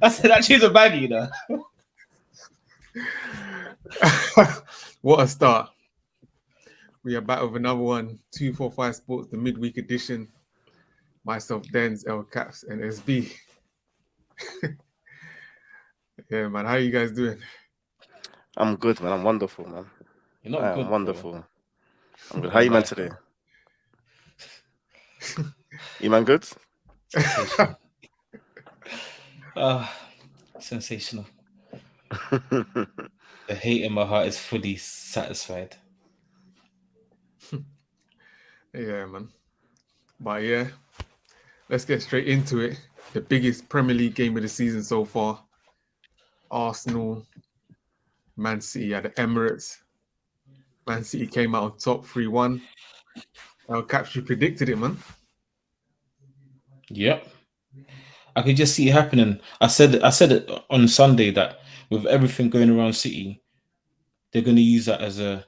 I said that she's a baggy, you know. What a start. We are back with another one. 245 Sports, the midweek edition. Myself, Dens, L Caps, and SB. Yeah, man. How you guys doing? I'm good, man. I'm wonderful, man. You're not I am good, bro. wonderful. I'm good. How Don't you man lie, today? bro. You man good? Sensational. Ah, sensational. The hate in my heart is fully satisfied. Yeah, man. But yeah, let's get straight into it. The biggest Premier League game of the season so far. Arsenal, Man City at the Emirates. Man City came out on top 3-1. L Caps, you predicted it, man. Yep. I could just see it happening. I said it on Sunday that with everything going around City, they're gonna use that as a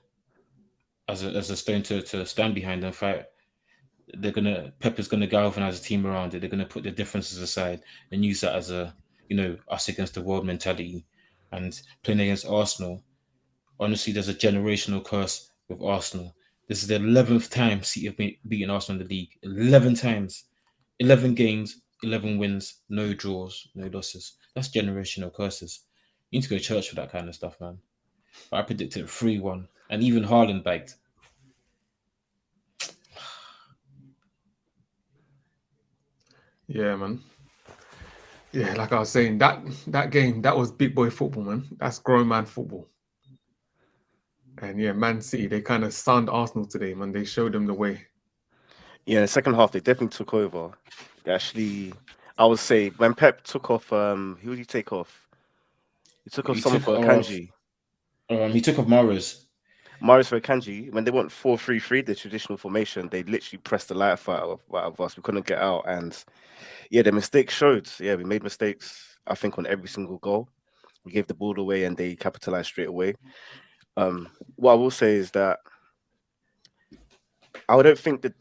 stone to stand behind and fight. Pepper's gonna galvanize the team around it. They're gonna put their differences aside and use that as a us against the world mentality. And playing against Arsenal, honestly, there's a generational curse with Arsenal. This is the 11th time City have been beaten Arsenal in the league. 11 times, 11 games, 11 wins, no draws, no losses. That's generational curses. You need to go to church for that kind of stuff, man. But I predicted 3-1, and even Haaland bagged. Yeah, man. Yeah, like I was saying, that game, that was big boy football, man. That's grown man football. And yeah, Man City, they kind of stunned Arsenal today, man. They showed them the way. Yeah, in the second half they definitely took over. They actually, I would say when Pep took off, who did he take off? He took off He someone took for off. Akanji. He took off Mahrez. Marius for Akanji. When they went 4-3-3, the traditional formation, they literally pressed the life out of us. We couldn't get out, and yeah, the mistakes showed. Yeah, we made mistakes. I think on every single goal, we gave the ball away, and they capitalized straight away. What I will say is that I don't think that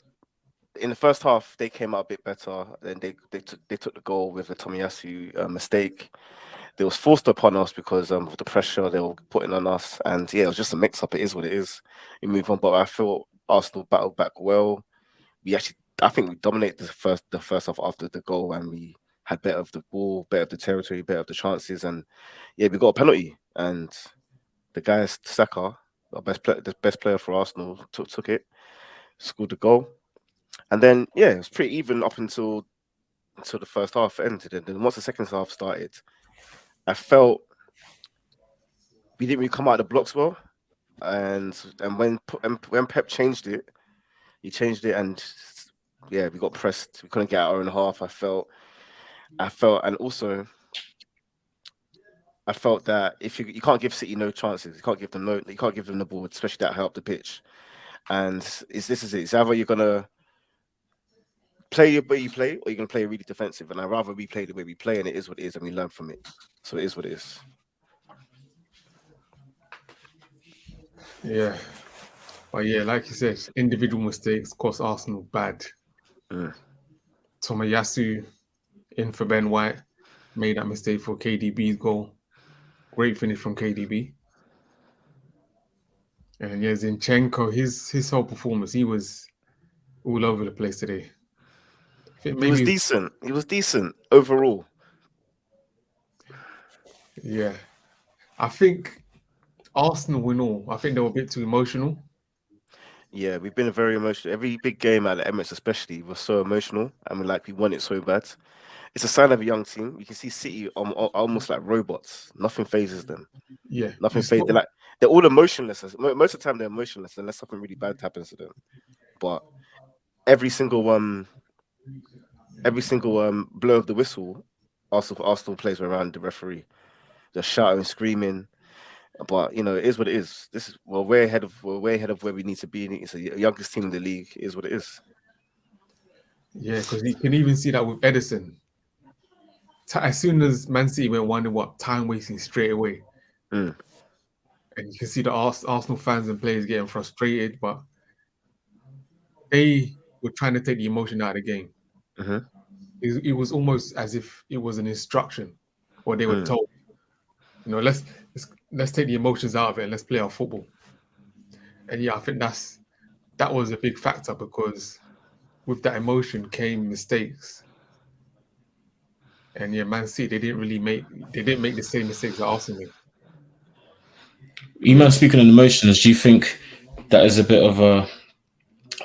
in the first half they came out a bit better. Then they took the goal with a Tomiyasu mistake. They was forced upon us because of the pressure they were putting on us, and yeah, it was just a mix up. It is what it is. We move on, but I feel Arsenal battled back well. We actually, I think we dominated the first half after the goal, and we had better of the ball, better of the territory, better of the chances, and yeah, we got a penalty, and the guy Saka, the best player for Arsenal, took it, scored the goal. And then yeah, it was pretty even up until the first half ended. And then once the second half started, I felt we didn't really come out of the blocks well. And when Pep changed it, he changed it, and yeah, we got pressed. We couldn't get our own half. I felt, and also I felt that if you can't give City no chances, you can't give them the ball, especially that high up the pitch. And this is it. It's either you're gonna play the way you play, or you're gonna play really defensive. And I'd rather we play the way we play, and it is what it is, and we learn from it. So it is what it is. Yeah. But yeah, like you said, individual mistakes cost Arsenal bad. Mm. Tomiyasu in for Ben White made that mistake for KDB's goal. Great finish from KDB. And yeah, Zinchenko, his whole performance, he was all over the place today. I think He was maybe, decent. He was decent overall. yeah. I think Arsenal win all. I think they were a bit too emotional. Yeah, we've been very emotional. Every big game at the Emirates, especially, was so emotional, and we won it so bad. It's a sign of a young team. You can see City almost like robots. Nothing phases them. Yeah. You Nothing phases. saw, They're all emotionless. Most of the time, they're emotionless unless something really bad happens to them. But every single blow of the whistle, Arsenal players were around the referee, just shouting, screaming. But it is what it is. This is we're way ahead of where we need to be. It's the youngest team in the league. It is what it is. yeah, because you can even see that with Edison. As soon as Man City went 1 what time wasting straight away. Mm. And you can see the Arsenal fans and players getting frustrated, but they were trying to take the emotion out of the game. Hmm. It was almost as if it was an instruction. or they were told, you know, let's take the emotions out of it and let's play our football. And yeah, I think that was a big factor because with that emotion came mistakes. And yeah, Man City they didn't make the same mistakes that Arsenal made. You man, speaking on emotions, do you think that is a bit of a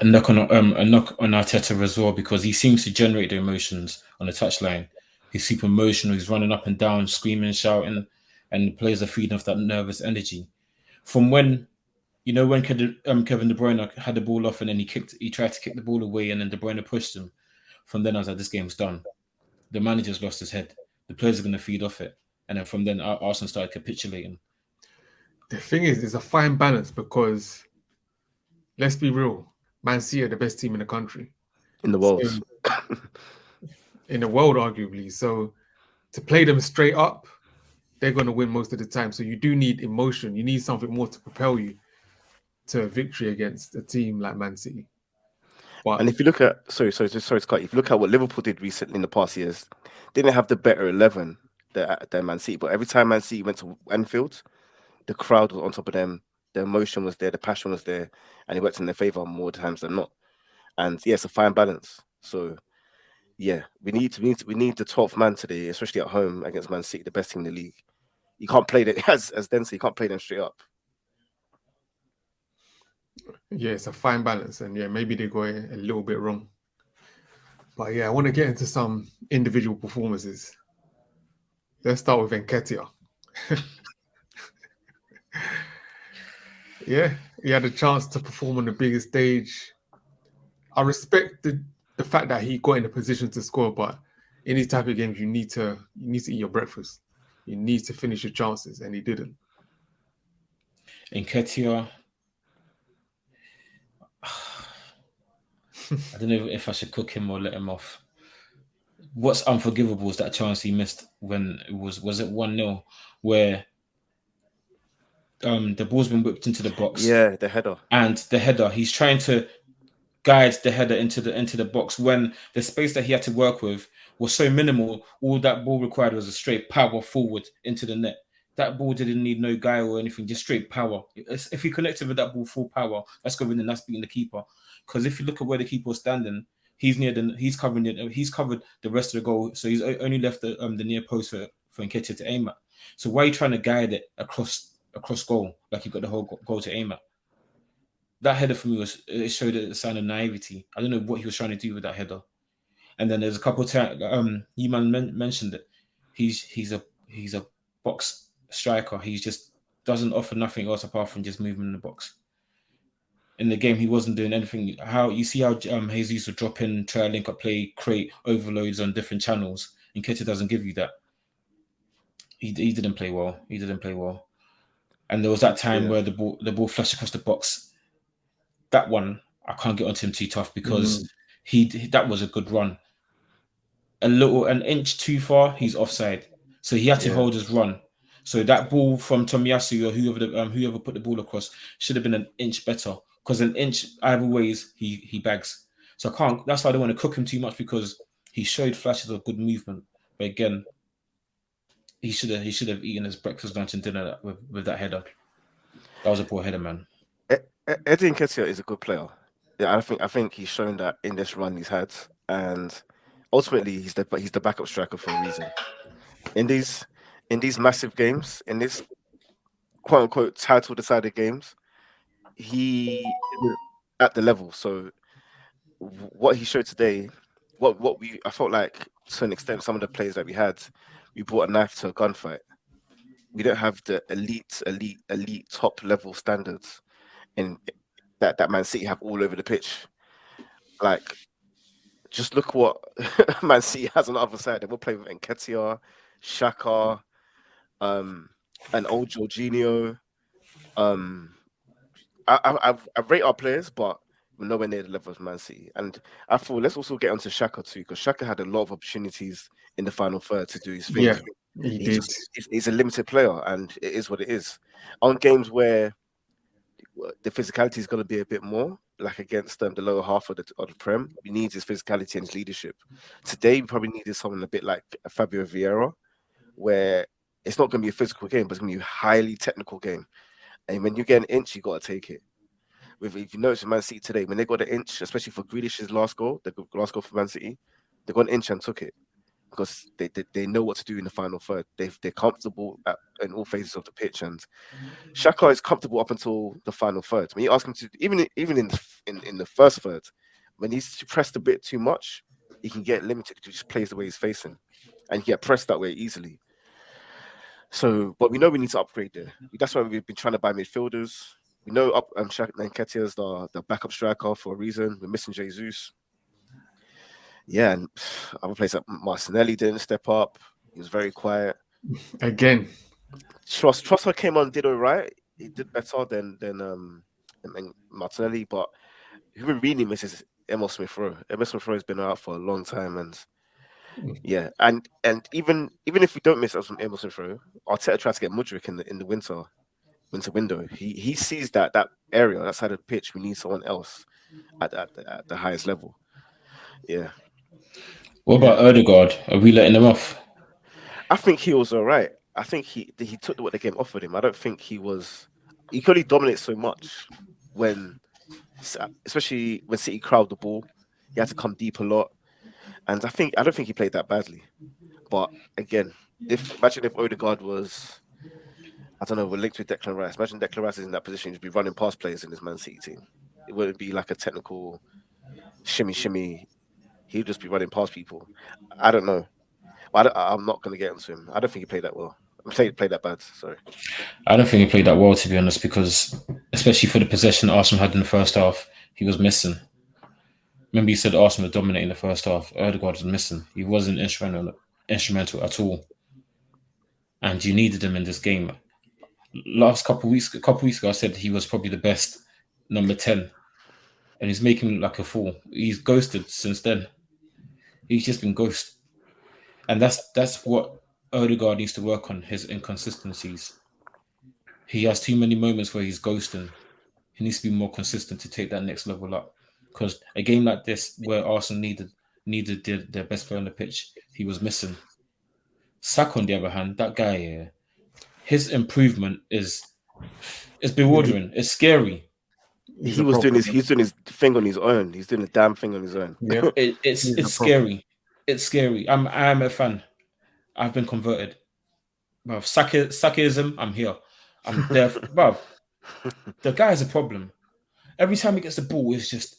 knock on Arteta as well because he seems to generate the emotions on the touchline. He's super emotional. He's running up and down, screaming, shouting, and the players are feeding off that nervous energy. From when when Kevin De Bruyne had the ball off and then he tried to kick the ball away and then De Bruyne pushed him. From then I was like, this game's done. The manager's lost his head. The players are going to feed off it, and then from then Arsenal started capitulating. The thing is, there's a fine balance because let's be real, Man City are the best team in the country. In the world. So, in the world, arguably. So to play them straight up, they're going to win most of the time. So you do need emotion. You need something more to propel you to a victory against a team like Man City. But And if you look at sorry to cut you. If you look at what Liverpool did recently in the past years, they didn't have the better 11 than Man City. But every time Man City went to Anfield, the crowd was on top of them. The emotion was there, the passion was there, and it worked in their favor more times than not. And yeah, it's a fine balance. So yeah, we need the 12th man today, especially at home against Man City, the best team in the league. You can't play that as Dempsey, you can't play them straight up. yeah, it's a fine balance. And yeah, maybe they go a little bit wrong. But yeah, I want to get into some individual performances. Let's start with Nketiah. Yeah, he had a chance to perform on the biggest stage. I respect the fact that he got in a position to score, but in these type of games, you need to eat your breakfast. You need to finish your chances, and he didn't. Nketiah, I don't know if I should cook him or let him off. What's unforgivable is that chance he missed when it was it 1-0 where the ball's been whipped into the box Yeah, the header. and the header he's trying to guide the header into the box when the space that he had to work with was so minimal. All that ball required was a straight power forward into the net. That ball didn't need no guy or anything, just straight power. If he connected with that ball full power, that's going in, that's beating the keeper. Because if you look at where the keeper was standing, he's covered the rest of the goal, so he's only left the near post for Nketiah to aim at. So why are you trying to guide it across goal like you've got the whole goal to aim at? That header for me it showed a sign of naivety. I don't know what he was trying to do with that header. And then there's a couple of times you mentioned it. He's a box striker. He just doesn't offer nothing else apart from just moving in the box. In the game, he wasn't doing anything. How you see how Jesus would drop in, try to link up play, create overloads on different channels. And Nketiah doesn't give you that. He didn't play well. He didn't play well. And there was that time where the ball flashed across the box. That one I can't get onto him too tough because that was a good run. An inch too far, he's offside. So he had to hold his run. So that ball from Tomiyasu or whoever put the ball across should have been an inch better because an inch either ways he bags. So I can't. That's why I don't want to cook him too much because he showed flashes of good movement, but again, he should have eaten his breakfast, lunch, and dinner with that header. That was a poor header, man. Eddie Nketiah is a good player. Yeah, I think he's shown that in this run he's had, and ultimately he's the backup striker for a reason. In these massive games, in this quote unquote title decided games, he isn't at the level. So what he showed today, I felt like to an extent some of the players that we had, we brought a knife to a gunfight. We don't have the elite top level standards in that Man City have all over the pitch. Like, just look what Man City has on the other side. They will play with Nketiah, Xhaka, and old Jorginho. I rate our players, but we're nowhere near the level of Man City. And I thought let's also get onto Xhaka too, because Xhaka had a lot of opportunities in the final third to do his thing. Yeah, he did. He's a limited player, and it is what it is. On games where the physicality is going to be a bit more, like against the lower half of the Prem, we need his physicality and his leadership. Today, we probably needed someone a bit like Fabio Vieira, where it's not going to be a physical game, but it's going to be a highly technical game. And when you get an inch, you got to take it. If you notice Man City today, when they got an inch, especially for Grealish's last goal, the last goal for Man City, they got an inch and took it because they know what to do in the final third. They're comfortable in all phases of the pitch, and Xhaka is comfortable up until the final third. When you ask him to, even in the first third, when he's pressed a bit too much, he can get limited to just plays the way he's facing, and he get pressed that way easily. So, but we know we need to upgrade there. That's why we've been trying to buy midfielders. We know Nketiah is the backup striker for a reason. We're missing Jesus. Yeah, and other players like Martinelli didn't step up. He was very quiet. Again. Trossard came on, did all right. He did better than Martinelli, but who we really miss is Emil Smith-Rowe. Emil Smith-Rowe has been out for a long time, and yeah, and even if we don't miss out from Emil Smith-Rowe, Arteta tries to get Mudryk in the winter window. He sees that area, that side of the pitch. We need someone else at the highest level. Yeah. What about Odegaard? Are we letting him off? I think he was all right. I think he took what the game offered him. I don't think he could only dominate so much especially when City crowd the ball. He had to come deep a lot, and I don't think he played that badly. But again, imagine if Odegaard was, I don't know, we're linked with Declan Rice. Imagine Declan Rice is in that position to be running past players in this Man City team. It wouldn't be like a technical shimmy. He'd just be running past people. I don't know. I'm not going to get into him. I don't think he played that well. Played that bad. Sorry. I don't think he played that well, to be honest, because especially for the possession Arsenal had in the first half, he was missing. Remember, you said Arsenal were dominating the first half. Odegaard was missing. He wasn't instrumental at all, and you needed him in this game. Last couple of weeks ago, I said he was probably the best number 10, and he's making like a fool. He's ghosted since then. He's just been ghosted, and that's what Odegaard needs to work on, his inconsistencies. He has too many moments where he's ghosting. He needs to be more consistent to take that next level up. Because a game like this, where Arsenal needed their best player on the pitch, he was missing. Saka, on the other hand, that guy, his improvement is bewildering. It's scary. He's doing his thing on his own. He's doing a damn thing on his own. Yeah, it's scary. It's scary. I am a fan. I've been converted. Bruv, Sakaism, I'm here. I'm there. Bruv, the guy has a problem. Every time he gets the ball, it's just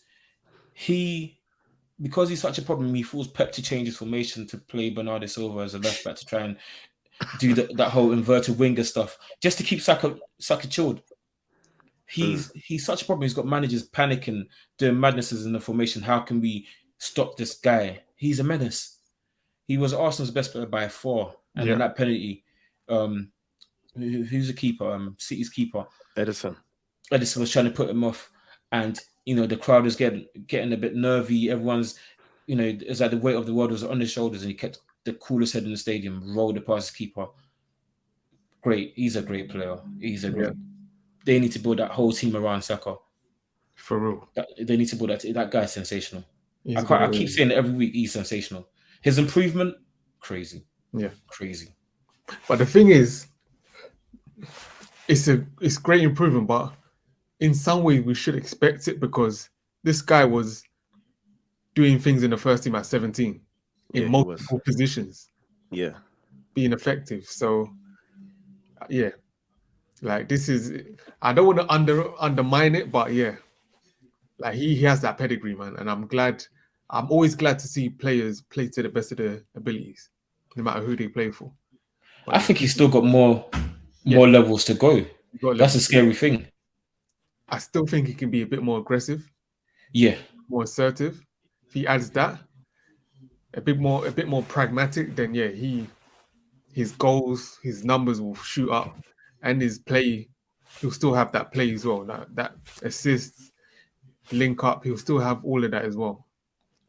because he's such a problem, he forced Pep to change his formation to play Bernardo Silva as a left back to try and do that whole inverted winger stuff, just to keep Saka chilled. He's such a problem. He's got managers panicking, doing madnesses in the formation. How can we stop this guy? He's a menace. He was Arsenal's best player by 4, and then that penalty. Who's the keeper? City's keeper. Edison was trying to put him off, and the crowd was getting a bit nervy. Everyone's, it's like the weight of the world was on his shoulders, and he kept the coolest head in the stadium, rolled it past his keeper. Great, he's a great player. They need to build that whole team around Saka. For real, they need to build that. That guy's sensational. I keep saying it every week. He's sensational. His improvement, crazy. Yeah, crazy. But the thing is, it's great improvement, but in some way we should expect it because this guy was doing things in the first team at 17 in multiple positions. Yeah, being effective. So yeah, like this is, I don't want to undermine it, but yeah, like he has that pedigree, man, and I'm always glad to see players play to the best of their abilities, no matter who they play for. But I think he's still got more levels to go. That's a scary thing. I still think he can be a bit more aggressive. Yeah. More assertive. If he adds that, a bit more pragmatic, then yeah, his goals, his numbers will shoot up, and his play, he'll still have that play as well. That assists, link up, he'll still have all of that as well.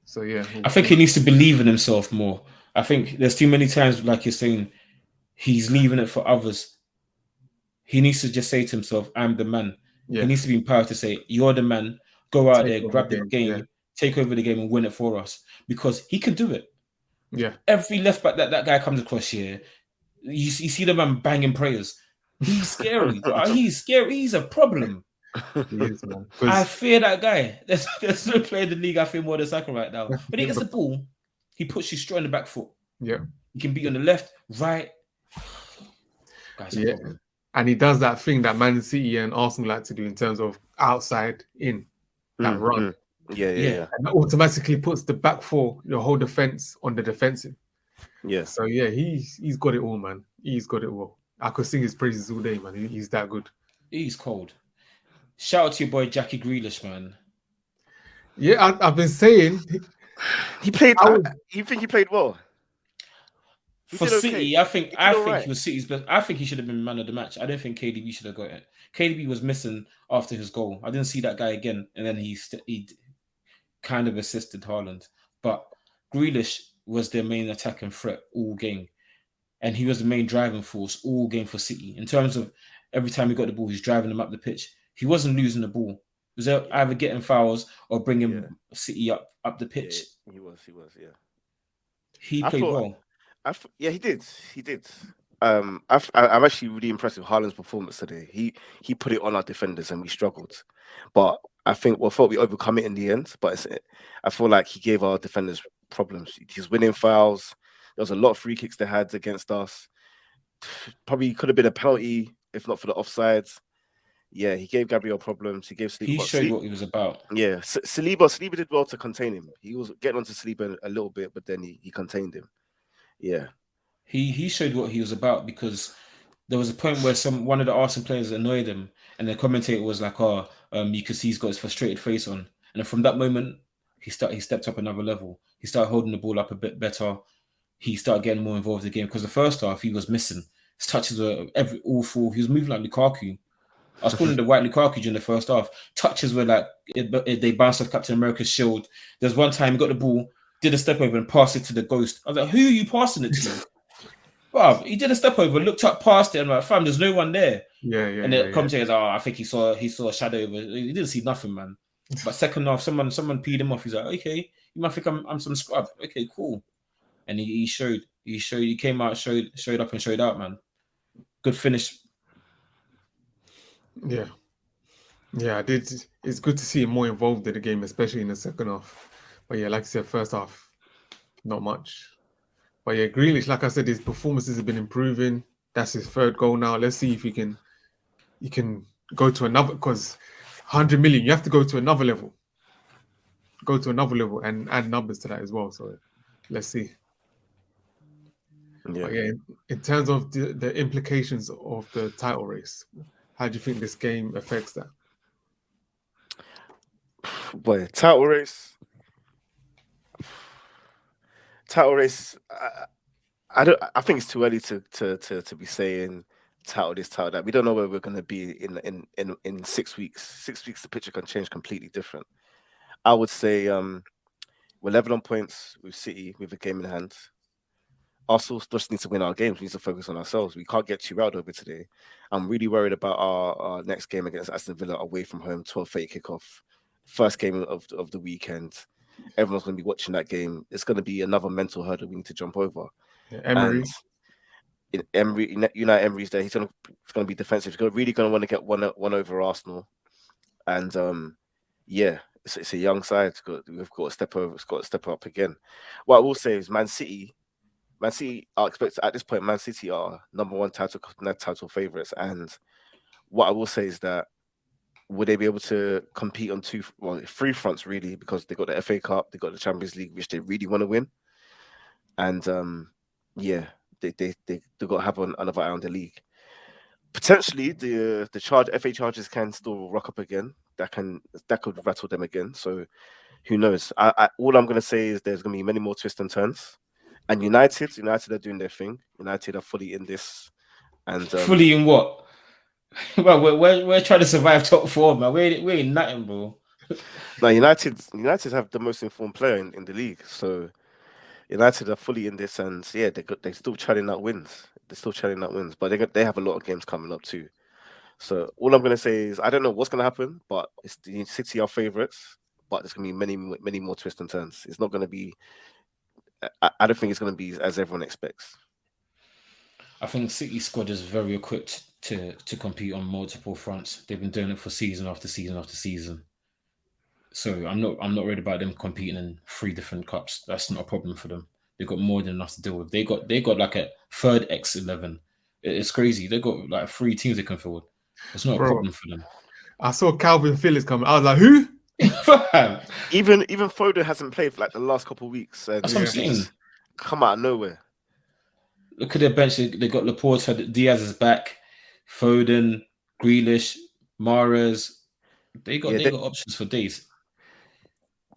So yeah, I think he needs to believe in himself more. I think there's too many times, like you're saying, he's leaving it for others. He needs to just say to himself, "I'm the man." Yeah. He needs to be empowered to say, "You're the man. Go out there, grab the game, take over the game, and win it for us." Because he can do it. Yeah. Every left back that guy comes across here, You see the man banging prayers. He's scary. He's scary. He's a problem. He is, man. I Because fear that guy. There's no player in the league I fear more than Saka right now. When he gets the ball, he puts you straight on the back foot. yeah, He can be on the left, right. Guy's a yeah, problem. and he does that thing that Man City and Arsenal like to do in terms of outside in that run, Yeah. and that automatically puts the back four, your whole defense on the defensive. Yeah. So yeah, he's got it all, man. He's got it all. I could sing his praises all day, man. He's that good. He's cold. Shout out to your boy Jackie Grealish, man. Yeah, I've been saying He played. I would, You think he played well? He For did okay. City, I think He did all he right. was City's best. I think he should have been man of the match. I don't think KDB should have got it. KDB was missing after his goal. I didn't see that guy again, and then he kind of assisted Haaland. But Grealish was their main attacking threat all game, and he was the main driving force all game for City. In terms of every time he got the ball, he's driving them up the pitch. He wasn't losing the ball. He was either getting fouls or Yeah. bringing City up the Yeah. pitch. He was. Yeah. He I played thought. well. Yeah, he did. He did. I'm actually really impressed with Haaland's performance today. He put it on our defenders and we struggled, but I think we thought we overcome it in the end. But I feel like he gave our defenders problems. He's winning fouls. There was a lot of free kicks they had against us. Probably could have been a penalty if not for the offsides. Yeah, he gave Gabriel problems. He gave Saliba. He showed what he was about. Yeah, Saliba did well to contain him. He was getting onto Saliba a little bit, but then he contained him. Yeah. He showed what he was about because there was a point where one of the Arsenal players annoyed him, and the commentator was like, "Oh, you could see he's got his frustrated face on." And then from that moment, he stepped up another level. He started holding the ball up a bit better. He started getting more involved in the game because the first half he was missing. His touches were every awful. He was moving like Lukaku. I was calling the white Lukaku during the first half. Touches were like they bounced off Captain America's shield. There's one time he got the ball, did a step over and passed it to the ghost. I was like, "Who are you passing it to?" Wow, he did a step over, looked up past it, and like, fam, there's no one there. yeah. And the commentators, I think he saw a shadow over. He didn't see nothing, man. But second half, someone peed him off. He's like, okay, you might think I'm some scrub. Okay, cool. And he came out, showed up and showed out, man. Good finish. Yeah. Yeah, I did. It's good to see him more involved in the game, especially in the second half. But yeah, like I said, first half, not much. But yeah, Grealish, like I said, his performances have been improving. That's his third goal now. Let's see if he can go to another, because 100 million, you have to go to another level. Go to another level and add numbers to that as well. So let's see. Yeah. But yeah, in terms of the implications of the title race, how do you think this game affects that? Boy, title race. I don't. I think it's too early to be saying title this, title that. We don't know where we're going to be in 6 weeks. 6 weeks, the picture can change completely different. I would say we're level on points with City with a game in hand. Arsenal just need to win our games. We need to focus on ourselves. We can't get too riled over today. I'm really worried about our next game against Aston Villa away from home, 12:30 kickoff. First game of the weekend. Everyone's going to be watching that game. It's going to be another mental hurdle we need to jump over. Yeah, Emery. And United Emery's there. He's going to be defensive. He's really going to want to get one over Arsenal. And yeah, it's a young side. We've got to step over. It's got to step up again. What I will say is Man City are expected at this point. Man City are number one title favorites, and what I will say is that would they be able to compete on three fronts really? Because they got the FA Cup, they got the Champions League, which they really want to win, and yeah, they got to have another eye on the league. Potentially, the FA charges can still rock up again. That could rattle them again. So who knows? All I'm gonna say is there's gonna be many more twists and turns. And United are doing their thing. United are fully in this, and fully in what? Well, we're trying to survive top four, man. We ain't nothing, bro. Now United have the most informed player in the league, so United are fully in this, and yeah, they're still churning out wins. They're still churning out wins, but they have a lot of games coming up too. So all I'm gonna say is I don't know what's gonna happen, but it's the City are favourites, but there's gonna be many more twists and turns. It's not gonna be. I don't think it's gonna be as everyone expects. I think City squad is very equipped to compete on multiple fronts. They've been doing it for season after season after season. So I'm not worried about them competing in three different cups. That's not a problem for them. They've got more than enough to deal with. They got like a third X11. It's crazy. They got like three teams they can field. It's not a Bro, problem for them. I saw Calvin Phillips coming. I was like, who? Fam, Even Foden hasn't played for like the last couple of weeks, and that's what I'm Yeah. he saying. just come out of nowhere. Look at their bench. They got Laporte, Diaz is back, Foden, Grealish, Mahrez. They got Yeah, they got options for days.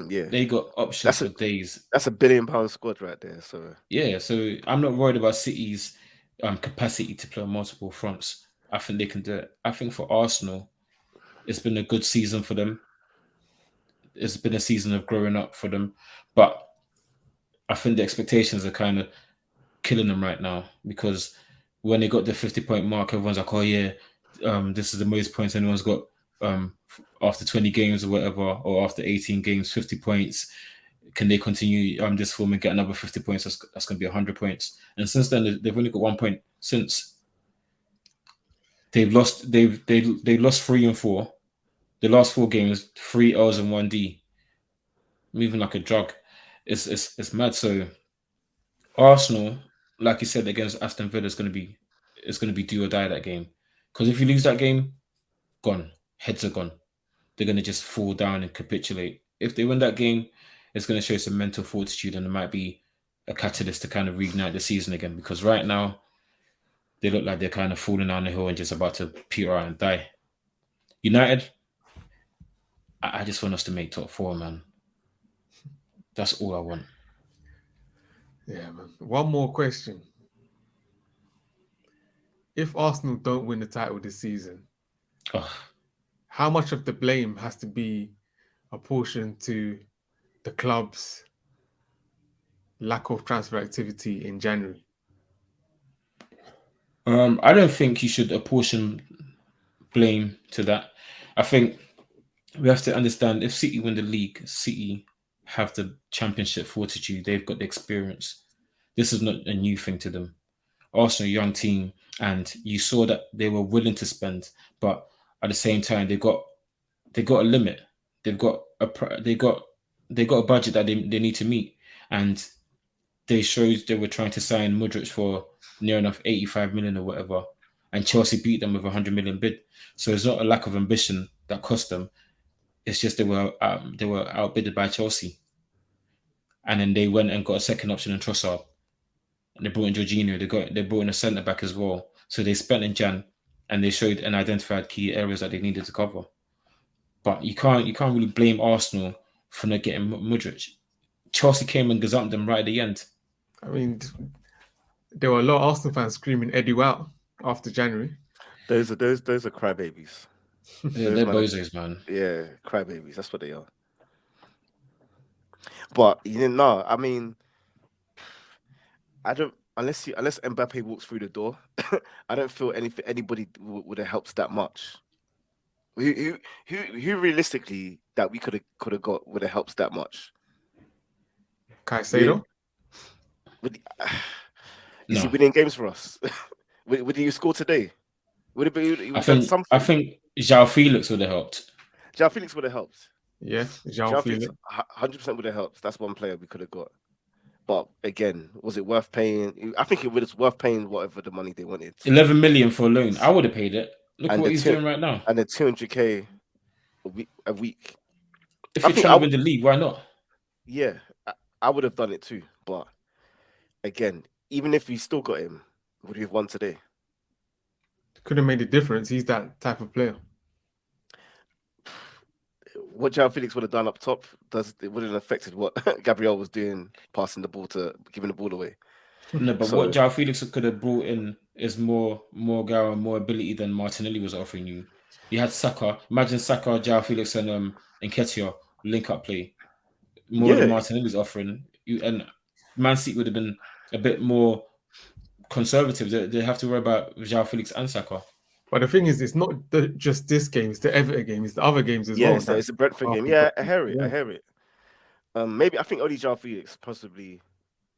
yeah, They got options that's for a days. £1 billion squad right there. So Yeah, so I'm not worried about City's capacity to play on multiple fronts. I think they can do it. I think for Arsenal, it's been a good season for them. It's been a season of growing up for them, but I think the expectations are kind of killing them right now because when they got the 50-point mark, everyone's like, "Oh yeah, this is the most points anyone's got after 20 games or whatever, or after 18 games, 50 points. Can they continue this form and get another 50 points? That's going to be 100 points." And since then, they've only got 1 point since they've lost. They lost 3 and 4. The last 4 games, 3 L's and 1 D, moving like a drug. It's mad. So Arsenal, like you said, against Aston Villa is going to be it's going to be do or die that game. Because if you lose that game, gone. Heads are gone. They're going to just fall down and capitulate. If they win that game, it's going to show some mental fortitude and it might be a catalyst to kind of reignite the season again. Because right now, they look like they're kind of falling down the hill and just about to peter out and die. United, I just want us to make top four, man. That's all I want. Yeah, man. One more question. If Arsenal don't win the title this season, Oh, how much of the blame has to be apportioned to the club's lack of transfer activity in January? I don't think you should apportion blame to that. I think we have to understand if City win the league, City have the championship fortitude. They've got the experience. This is not a new thing to them. Arsenal, a young team, and you saw that they were willing to spend, but at the same time, they got a limit. They've got a they got a budget that they need to meet, and they showed they were trying to sign Mudryk for near enough 85 million or whatever, and Chelsea beat them with a 100 million bid. So it's not a lack of ambition that cost them. It's just they were outbidded by Chelsea, and then they went and got a second option in Trossard, and they brought in Jorginho. They brought in a centre back as well. So they spent in Jan, and they showed and identified key areas that they needed to cover. But you can't really blame Arsenal for not getting Mudryk. Chelsea came and gazumped them right at the end. I mean, there were a lot of Arsenal fans screaming Eddie out after January. those are crybabies. They're Man, bozos, man. yeah, crybabies. That's what they are. But I mean, I don't unless Mbappe walks through the door. I don't feel anybody would have helped that much. Who realistically that we could have got would have helped that much? Caicedo? Would, is he No, winning games for us? would he score today? Would it be? He would I have done think I something. think João Felix would have helped. João Felix would have helped. Yeah, João João Felix Felix. 100% would have helped. That's one player we could have got. But again, was it worth paying? I think it was worth paying whatever the money they wanted. 11 million for a loan. I would have paid it. Look And what the he's two- doing right now. And the 200k a week. If I you're think trying to win the league, why not? Yeah, I would have done it too. But again, even if we still got him, would we have won today? Could have made a difference. He's that type of player. What João Felix would have done up top it wouldn't have affected what Gabriel was doing, passing the ball giving the ball away. No, but So- what João Felix could have brought in is more guile and more ability than Martinelli was offering you. You had Saka. Imagine Saka, João Felix, and Nketiah link up play more than Yeah. Martinelli's offering. And Man City would have been a bit more conservative. They have to worry about João Felix and Saka. But the thing is, it's not just this game, it's the Everton game, it's the other games as well. It's a Brentford game. Arsenal Yeah, got- I hear it. yeah. I hear it. Maybe I think only João Felix possibly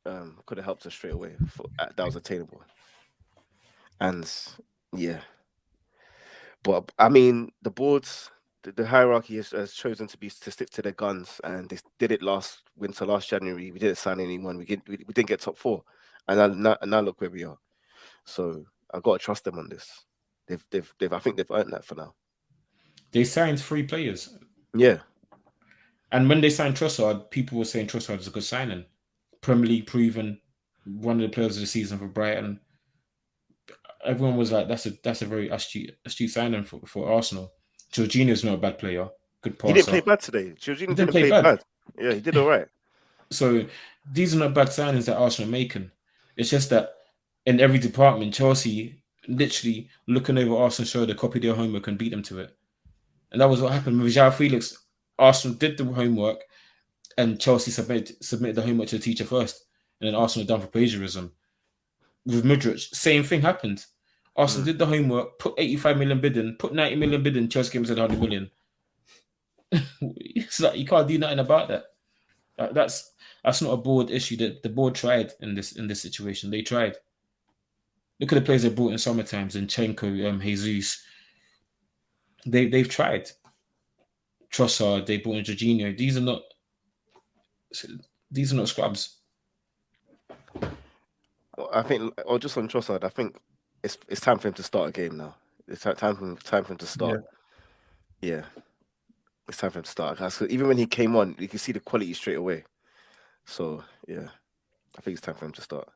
could have helped us straight away. That was attainable. And yeah, but I mean, the boards, the hierarchy has chosen to stick to their guns, and they did it last winter, last January. We didn't sign anyone. We didn't get top four, and now look where we are. So I got to trust them on this. I think they've earned that for now. They signed 3 players, Yeah, and when they signed Trossard, people were saying Trossard is a good signing. Premier League proven, one of the players of the season for Brighton. Everyone was like, that's a very astute signing for Arsenal. Jorginho's not a bad player, good he didn't play passer. bad today. He Jorginho didn't didn't play play bad. bad. Yeah, he did all right. So these are not bad signings that Arsenal are making. It's just that in every department, Chelsea literally looking over Arsenal's shoulder, copy their homework and beat them to it. And that was what happened with João Felix. Arsenal did the homework and Chelsea submitted the homework to the teacher first. And then Arsenal done for plagiarism. With Mudryk, same thing happened. Arsenal did the homework, put 85 million bidding, put 90 million bidding, Chelsea came and said 100 million. It's like you can't do nothing about that. That's not a board issue. That the board tried in this situation. They tried. Look at the players they brought in summertime, Zinchenko, Jesus. They've tried. Trossard, they brought in Jorginho. These are not scrubs. I think, or just on Trossard, I think it's time for him to start a game now. It's time for him to start. Yeah, it's time for him to start. 'Cause even when he came on, you can see the quality straight away. So yeah, I think it's time for him to start.